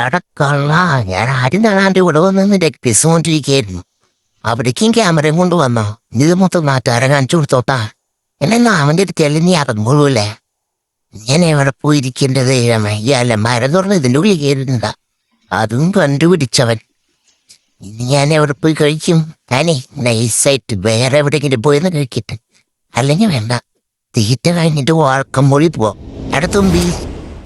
എടക്കള്ള ഞാൻ ആരും കാണാണ്ട് ഇവിടെ വന്ന് രക്തിസ് കൊണ്ടിരിക്കുകയായിരുന്നു. അവിടേക്കും ക്യാമറയും കൊണ്ടുവന്നോ? ഇത് മൊത്തം നാട്ടുകാരെ കാണിച്ചു കൊടുത്തോട്ടാ. എന്നെ അവൻ്റെ അടുത്തല്ലേ നീ ഇറങ്ങുള്ളൂല്ലേ? ഞാൻ എവിടെ പോയിരിക്കേണ്ടത്? ഈ അലമാര തുറന്ന് ഇതിൻ്റെ ഉള്ളിൽ കയറുന്നതാ. അതും കണ്ടുപിടിച്ചവൻ. ഇനി ഞാൻ എവിടെ പോയി കഴിക്കും? ഞാനേ നൈസായിട്ട് വേറെ എവിടെയെങ്കിലും പോയെന്ന് കഴിക്കട്ടെ. അല്ലെങ്കിൽ വേണ്ട, തീറ്റ കഴിഞ്ഞിട്ട് വാഴക്കമ്പൊഴി പോവാം. അടുത്തുമ്പി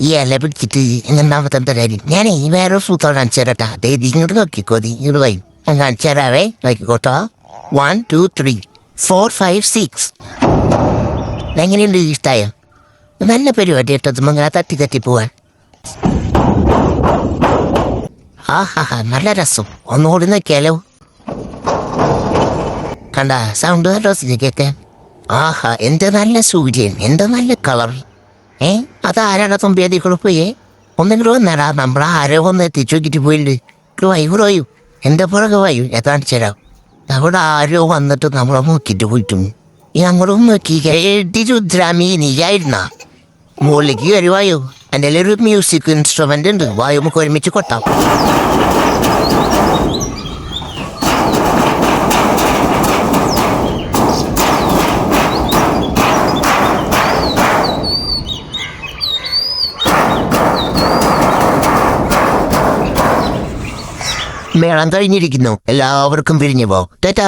ഈ ഇല പിടിച്ചിട്ട് രണ്ടാമത്തെ കാര്യം ഞാനേ വേറെ സൂത്രം കാണിച്ചു തരട്ടാ. അതേ ഇങ്ങോട്ട് നോക്കിക്കോ, ഇങ്ങോട്ട് വൈ ഞാൻ കാണിച്ചു തരാവേ. നോക്കിക്കോട്ടോ. 1 2 3 4 5 6. എങ്ങനെയുണ്ട്? ഇഷ്ടമായോ? നല്ല പരിപാടി കേട്ടത്. അങ്ങനെ തട്ടി തട്ടി പോവാൻ. നല്ല രസം. ഒന്നുകൂടി നോക്കിയാലോ. കണ്ട സൗണ്ട് കേൾക്കാൻ. എന്ത് നല്ല സൂര്യൻ, എന്ത് നല്ല കളർ. അതാരാണ് തുമ്പിയതി കുഴപ്പയേ? ഒന്നെങ്കിലും വന്നേടാ, നമ്മളാരോ ഒന്ന് എത്തിച്ചു നോക്കിയിട്ട് പോയിട്ടുണ്ട്. വയു എൻ്റെ പുറകെ വയു, ഞാൻ കാണിച്ചു തരാം. അവിടെ ആരോ വന്നിട്ട് നമ്മളെ നോക്കിയിട്ട് പോയിട്ടും. ഞങ്ങളും നോക്കി രുദ്രാമി നീയായിരുന്ന മുകളിലേക്ക് കയറി വായു. എൻ്റെ ഒരു മ്യൂസിക് ഇൻസ്ട്രുമെൻ്റ് ഉണ്ട്, വായു നമുക്ക് ഒരുമിച്ച് കൊട്ടാം. മേളം കഴിഞ്ഞിരിക്കുന്നു. എല്ലാവർക്കും പിരിഞ്ഞു പോ. ടാറ്റാ.